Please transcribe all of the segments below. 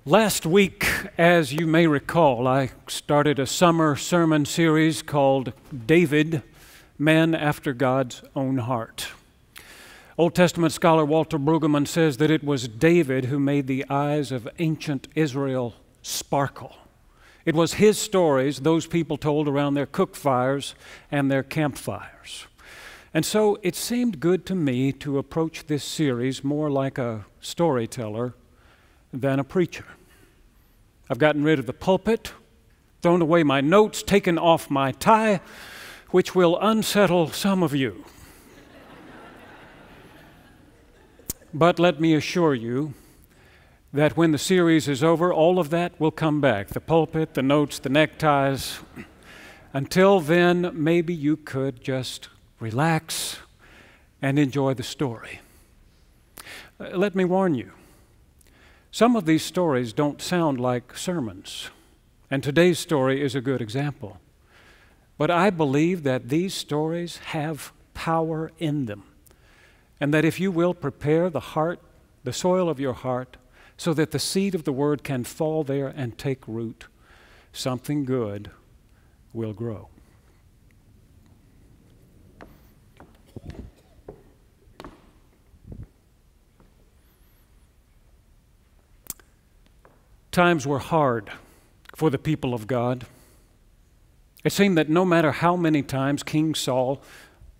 Last week, as you may recall, I started a summer sermon series called David, Man After God's Own Heart. Old Testament scholar Walter Brueggemann says that it was David who made the eyes of ancient Israel sparkle. It was his stories those people told around their cook fires and their campfires. And so it seemed good to me to approach this series more like a storyteller than a preacher. I've gotten rid of the pulpit, thrown away my notes, taken off my tie, which will unsettle some of you. But let me assure you that when the series is over, all of that will come back. The pulpit, the notes, the neckties. Until then, maybe you could just relax and enjoy the story. Let me warn you. Some of these stories don't sound like sermons, and today's story is a good example. But I believe that these stories have power in them, and that if you will prepare the heart, the soil of your heart, so that the seed of the word can fall there and take root, something good will grow. Times were hard for the people of God. It seemed that no matter how many times King Saul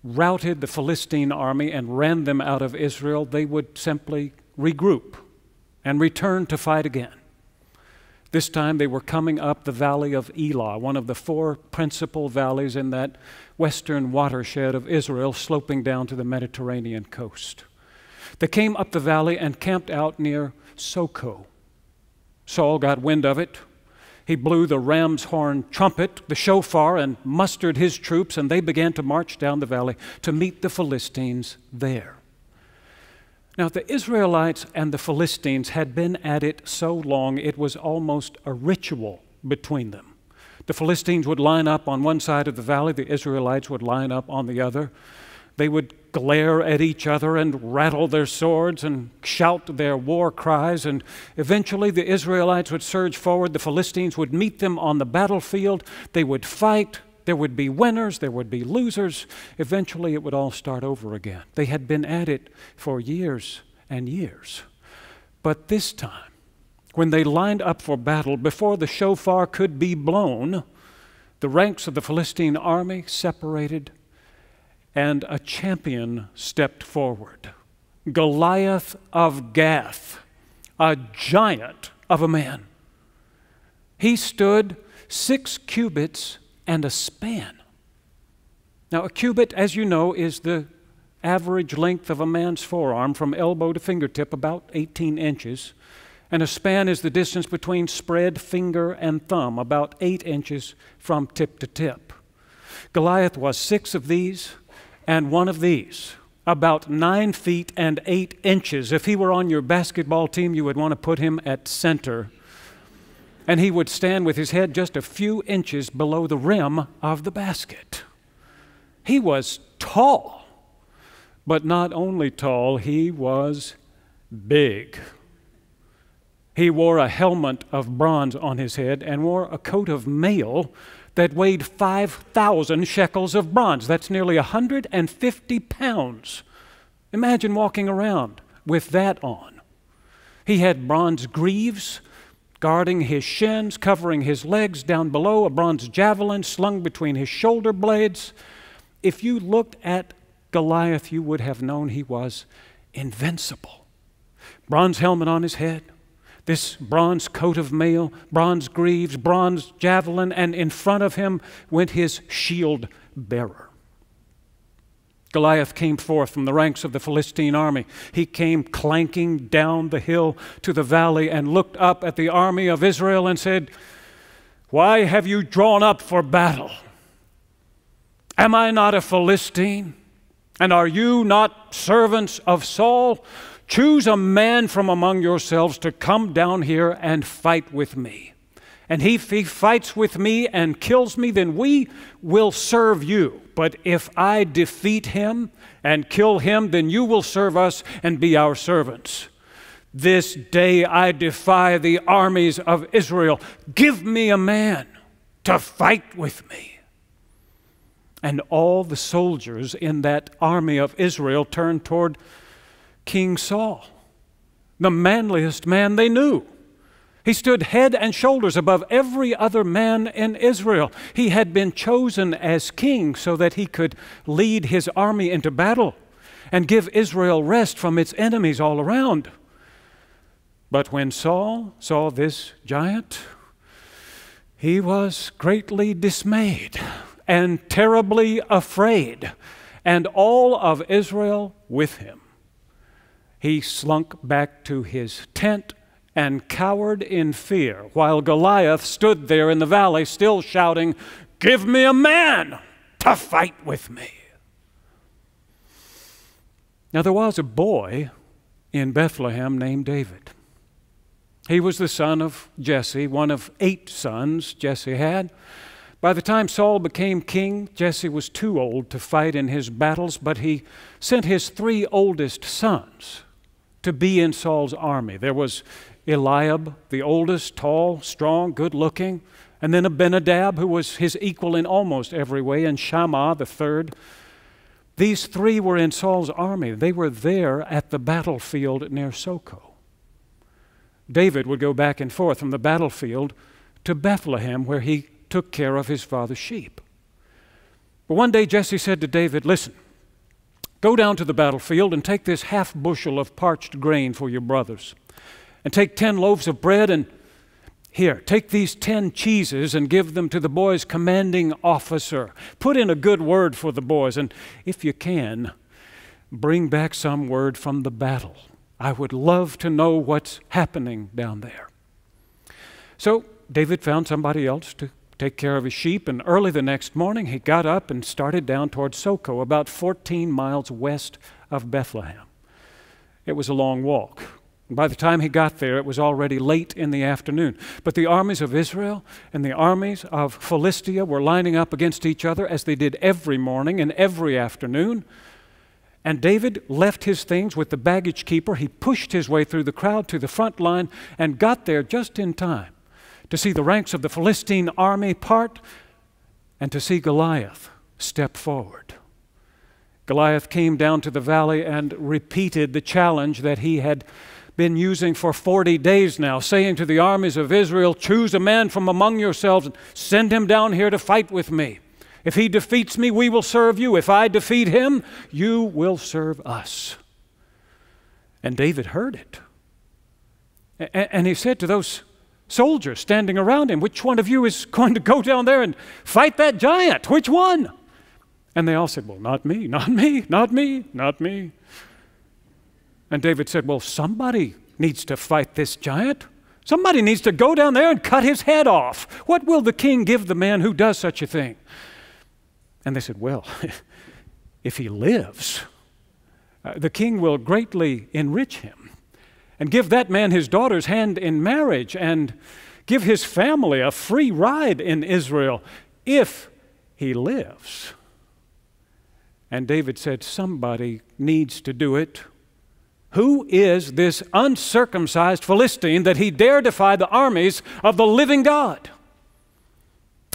routed the Philistine army and ran them out of Israel, they would simply regroup and return to fight again. This time they were coming up the valley of Elah, one of the four principal valleys in that western watershed of Israel, sloping down to the Mediterranean coast. They came up the valley and camped out near Soko. Saul got wind of it. He blew the ram's horn trumpet, the shofar, and mustered his troops, and they began to march down the valley to meet the Philistines there. Now, the Israelites and the Philistines had been at it so long it was almost a ritual between them. The Philistines would line up on one side of the valley, the Israelites would line up on the other. They would glare at each other and rattle their swords and shout their war cries, and eventually the Israelites would surge forward. The Philistines would meet them on the battlefield. They would fight. There would be winners. There would be losers. Eventually it would all start over again. They had been at it for years and years. But this time, when they lined up for battle, before the shofar could be blown, the ranks of the Philistine army separated, and a champion stepped forward. Goliath of Gath, a giant of a man. He stood 6 cubits and a span. Now, a cubit, as you know, is the average length of a man's forearm from elbow to fingertip, about 18 inches. And a span is the distance between spread finger and thumb, about 8 inches from tip to tip. Goliath was 6 of these and 1 of these, about 9 feet and 8 inches. If he were on your basketball team, you would want to put him at center. And he would stand with his head just a few inches below the rim of the basket. He was tall, but not only tall, he was big. He wore a helmet of bronze on his head and wore a coat of mail that weighed 5,000 shekels of bronze. That's nearly 150 pounds. Imagine walking around with that on. He had bronze greaves guarding his shins, covering his legs. Down below, a bronze javelin slung between his shoulder blades. If you looked at Goliath, you would have known he was invincible. Bronze helmet on his head, this bronze coat of mail, bronze greaves, bronze javelin, and in front of him went his shield bearer. Goliath came forth from the ranks of the Philistine army. He came clanking down the hill to the valley and looked up at the army of Israel and said, "Why have you drawn up for battle? Am I not a Philistine? And are you not servants of Saul? Choose a man from among yourselves to come down here and fight with me. And if he fights with me and kills me, then we will serve you. But if I defeat him and kill him, then you will serve us and be our servants." This day I defy the armies of Israel. Give me a man to fight with me. And all the soldiers in that army of Israel turned toward King Saul, the manliest man they knew. He stood head and shoulders above every other man in Israel. He had been chosen as king so that he could lead his army into battle and give Israel rest from its enemies all around. But when Saul saw this giant, he was greatly dismayed and terribly afraid, and all of Israel with him. He slunk back to his tent and cowered in fear, while Goliath stood there in the valley still shouting, "Give me a man to fight with me." Now there was a boy in Bethlehem named David. He was the son of Jesse, one of 8 sons Jesse had. By the time Saul became king, Jesse was too old to fight in his battles, but he sent his 3 oldest sons to be in Saul's army. There was Eliab, the oldest, tall, strong, good-looking, and then Abinadab, who was his equal in almost every way, and Shammah, the third. These 3 were in Saul's army. They were there at the battlefield near Soko. David would go back and forth from the battlefield to Bethlehem, where he took care of his father's sheep. But one day Jesse said to David, "Listen, go down to the battlefield and take this half bushel of parched grain for your brothers. And take 10 loaves of bread, and here, take these 10 cheeses and give them to the boy's commanding officer. Put in a good word for the boys, and if you can, bring back some word from the battle. I would love to know what's happening down there." So David found somebody else to take care of his sheep, and early the next morning he got up and started down toward Soko, about 14 miles west of Bethlehem. It was a long walk. By the time he got there, it was already late in the afternoon. But the armies of Israel and the armies of Philistia were lining up against each other, as they did every morning and every afternoon. And David left his things with the baggage keeper. He pushed his way through the crowd to the front line and got there just in time to see the ranks of the Philistine army part and to see Goliath step forward. Goliath came down to the valley and repeated the challenge that he had been using for 40 days now, saying to the armies of Israel, "Choose a man from among yourselves and send him down here to fight with me. If he defeats me, we will serve you. If I defeat him, you will serve us." And David heard it. And he said to those soldiers standing around him, "Which one of you is going to go down there and fight that giant? Which one?" And they all said, "Well, not me, not me, not me, not me." And David said, "Well, somebody needs to fight this giant. Somebody needs to go down there and cut his head off. What will the king give the man who does such a thing?" And they said, "Well, if he lives, the king will greatly enrich him and give that man his daughter's hand in marriage and give his family a free ride in Israel if he lives." And David said, "Somebody needs to do it. Who is this uncircumcised Philistine that he dare defy the armies of the living God?"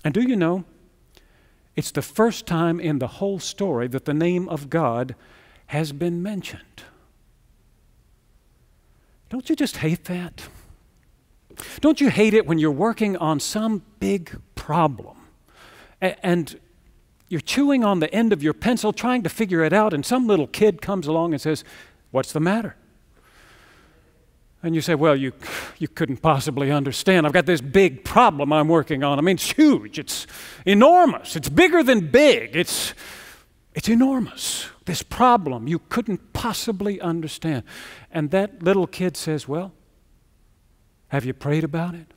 And do you know, it's the first time in the whole story that the name of God has been mentioned. Don't you just hate that? Don't you hate it when you're working on some big problem and you're chewing on the end of your pencil trying to figure it out, and some little kid comes along and says, "What's the matter?" And you say, "Well, you couldn't possibly understand. I've got this big problem I'm working on. I mean, it's huge. It's enormous. It's bigger than big. It's enormous. This problem you couldn't possibly understand." And that little kid says, "Well, have you prayed about it?"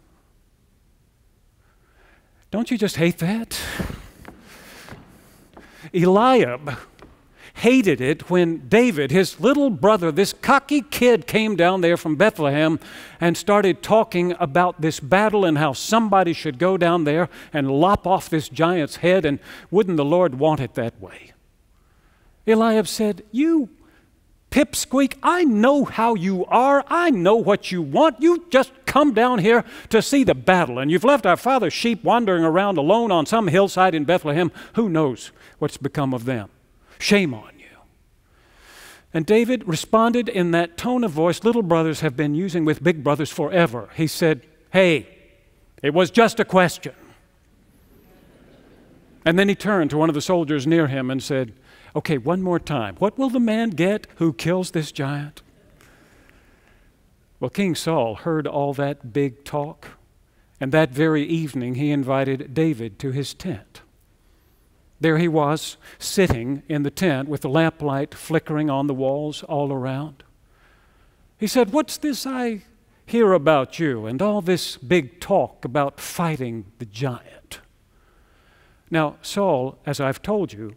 Don't you just hate that? Eliab hated it when David, his little brother, this cocky kid, came down there from Bethlehem and started talking about this battle and how somebody should go down there and lop off this giant's head, and wouldn't the Lord want it that way? Eliab said, You Pipsqueak, I know how you are. I know what you want. You just come down here to see the battle, and you've left our father's sheep wandering around alone on some hillside in Bethlehem. Who knows what's become of them? Shame on you. And David responded in that tone of voice little brothers have been using with big brothers forever. He said, hey, it was just a question. And then he turned to one of the soldiers near him and said, okay, one more time. What will the man get who kills this giant? Well, King Saul heard all that big talk, and that very evening he invited David to his tent. There he was, sitting in the tent with the lamplight flickering on the walls all around. He said, what's this I hear about you and all this big talk about fighting the giant? Now, Saul, as I've told you,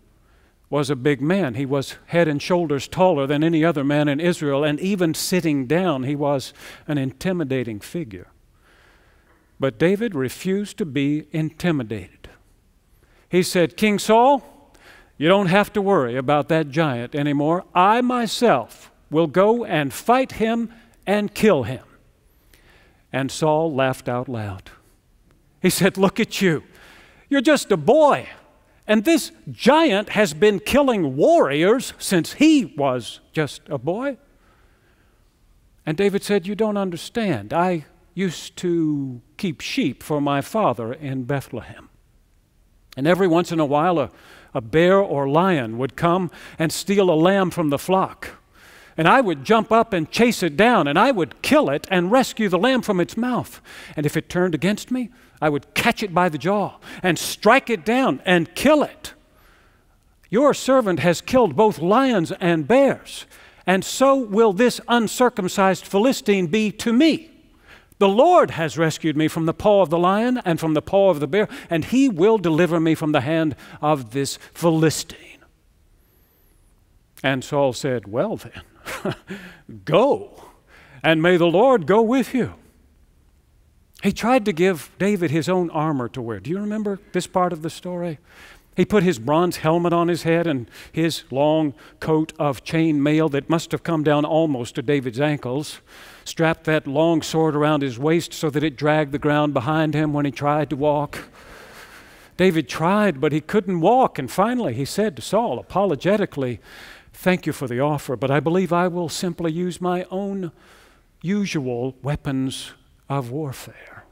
was a big man. He was head and shoulders taller than any other man in Israel, and even sitting down, he was an intimidating figure. But David refused to be intimidated. He said, King Saul, you don't have to worry about that giant anymore. I myself will go and fight him and kill him. And Saul laughed out loud. He said, look at you. You're just a boy. And this giant has been killing warriors since he was just a boy. And David said, you don't understand. I used to keep sheep for my father in Bethlehem. And every once in a while, a bear or lion would come and steal a lamb from the flock. And I would jump up and chase it down, and I would kill it and rescue the lamb from its mouth. And if it turned against me, I would catch it by the jaw and strike it down and kill it. Your servant has killed both lions and bears, and so will this uncircumcised Philistine be to me. The Lord has rescued me from the paw of the lion and from the paw of the bear, and he will deliver me from the hand of this Philistine. And Saul said, well then, go, and may the Lord go with you. He tried to give David his own armor to wear. Do you remember this part of the story? He put his bronze helmet on his head and his long coat of chain mail that must have come down almost to David's ankles, strapped that long sword around his waist so that it dragged the ground behind him when he tried to walk. David tried, but he couldn't walk, and finally he said to Saul apologetically, thank you for the offer, but I believe I will simply use my own usual weapons of warfare.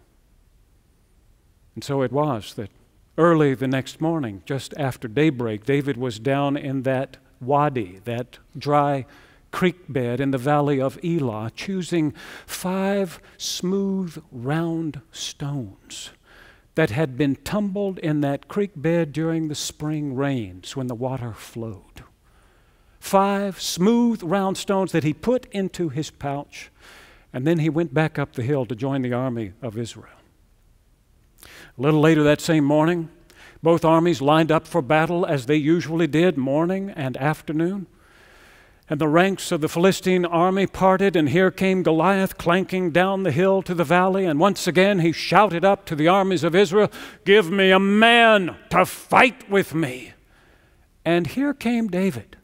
And so it was that early the next morning, just after daybreak, David was down in that wadi, that dry creek bed in the valley of Elah, choosing 5 smooth, round stones that had been tumbled in that creek bed during the spring rains when the water flowed. 5 smooth, round stones that he put into his pouch, and then he went back up the hill to join the army of Israel. A little later that same morning, both armies lined up for battle as they usually did, morning and afternoon. And the ranks of the Philistine army parted, and here came Goliath clanking down the hill to the valley. And once again he shouted up to the armies of Israel, give me a man to fight with me. And here came David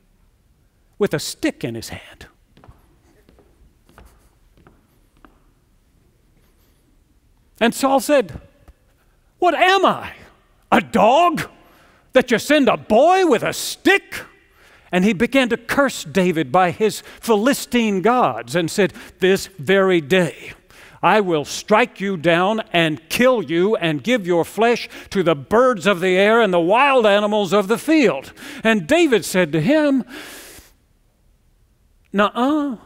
with a stick in his hand. And Saul said, what am I? A dog that you send a boy with a stick? And he began to curse David by his Philistine gods and said, this very day I will strike you down and kill you and give your flesh to the birds of the air and the wild animals of the field. And David said to him, nuh-uh.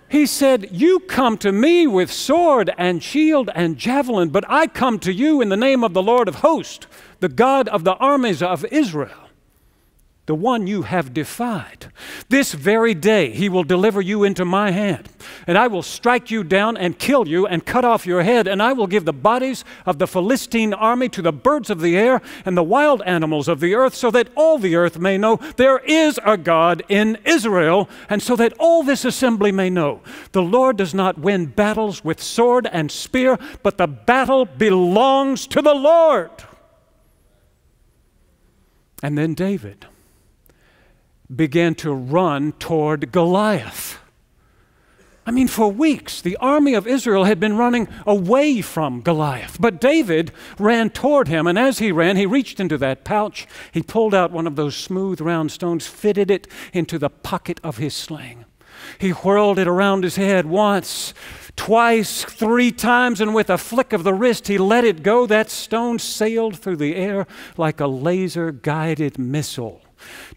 He said, you come to me with sword and shield and javelin, but I come to you in the name of the Lord of hosts, the God of the armies of Israel, the one you have defied. This very day he will deliver you into my hand, and I will strike you down and kill you and cut off your head, and I will give the bodies of the Philistine army to the birds of the air and the wild animals of the earth, so that all the earth may know there is a God in Israel, and so that all this assembly may know the Lord does not win battles with sword and spear, but the battle belongs to the Lord. And then David began to run toward Goliath. I mean, for weeks, the army of Israel had been running away from Goliath. But David ran toward him, and as he ran, he reached into that pouch. He pulled out one of those smooth, round stones, fitted it into the pocket of his sling. He whirled it around his head once, twice, 3 times, and with a flick of the wrist, he let it go. That stone sailed through the air like a laser-guided missile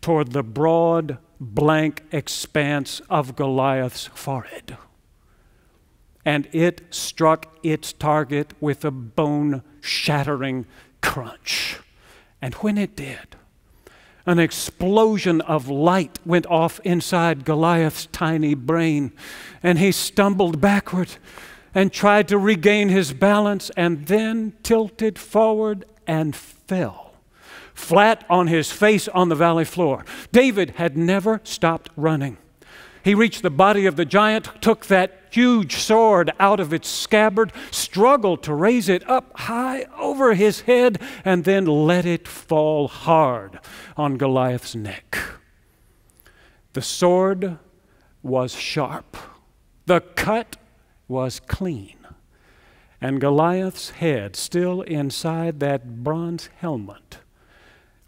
toward the broad, blank expanse of Goliath's forehead. And it struck its target with a bone-shattering crunch. And when it did, an explosion of light went off inside Goliath's tiny brain, and he stumbled backward and tried to regain his balance, and then tilted forward and fell flat on his face on the valley floor. David had never stopped running. He reached the body of the giant, took that huge sword out of its scabbard, struggled to raise it up high over his head, and then let it fall hard on Goliath's neck. The sword was sharp. The cut was clean. And Goliath's head, still inside that bronze helmet,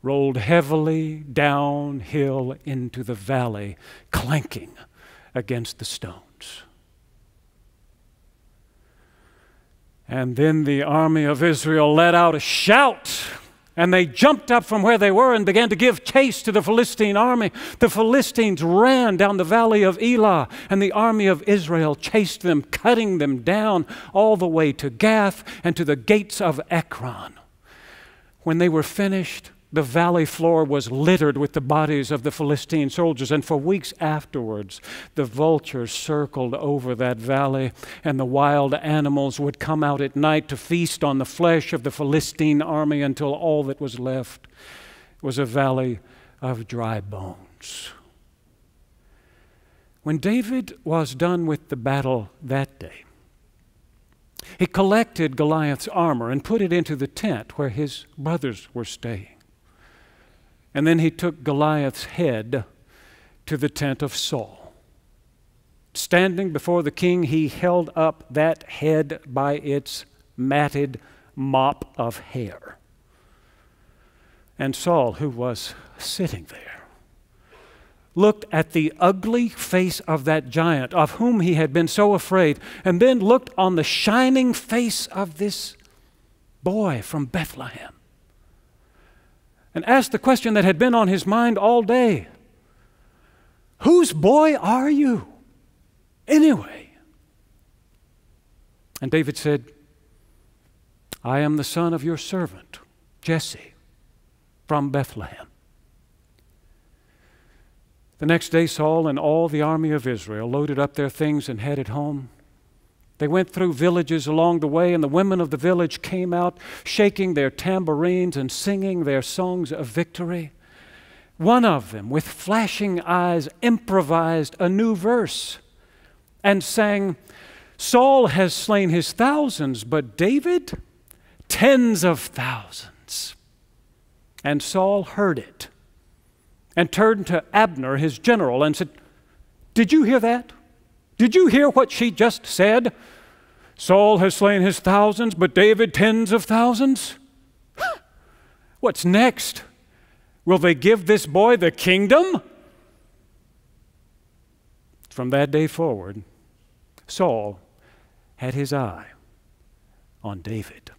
rolled heavily downhill into the valley, clanking against the stones. And then the army of Israel let out a shout, and they jumped up from where they were and began to give chase to the Philistine army. The Philistines ran down the valley of Elah, and the army of Israel chased them, cutting them down all the way to Gath and to the gates of Ekron. When they were finished, the valley floor was littered with the bodies of the Philistine soldiers, and for weeks afterwards, the vultures circled over that valley, and the wild animals would come out at night to feast on the flesh of the Philistine army until all that was left was a valley of dry bones. When David was done with the battle that day, he collected Goliath's armor and put it into the tent where his brothers were staying. And then he took Goliath's head to the tent of Saul. Standing before the king, he held up that head by its matted mop of hair. And Saul, who was sitting there, looked at the ugly face of that giant of whom he had been so afraid, and then looked on the shining face of this boy from Bethlehem, and asked the question that had been on his mind all day: whose boy are you, anyway? And David said, I am the son of your servant, Jesse, from Bethlehem. The next day, Saul and all the army of Israel loaded up their things and headed home. They went through villages along the way, and the women of the village came out shaking their tambourines and singing their songs of victory. One of them, with flashing eyes, improvised a new verse and sang, Saul has slain his thousands, but David, tens of thousands. And Saul heard it and turned to Abner, his general, and said, did you hear that? Did you hear what she just said? Saul has slain his thousands, but David tens of thousands? What's next? Will they give this boy the kingdom? From that day forward, Saul had his eye on David.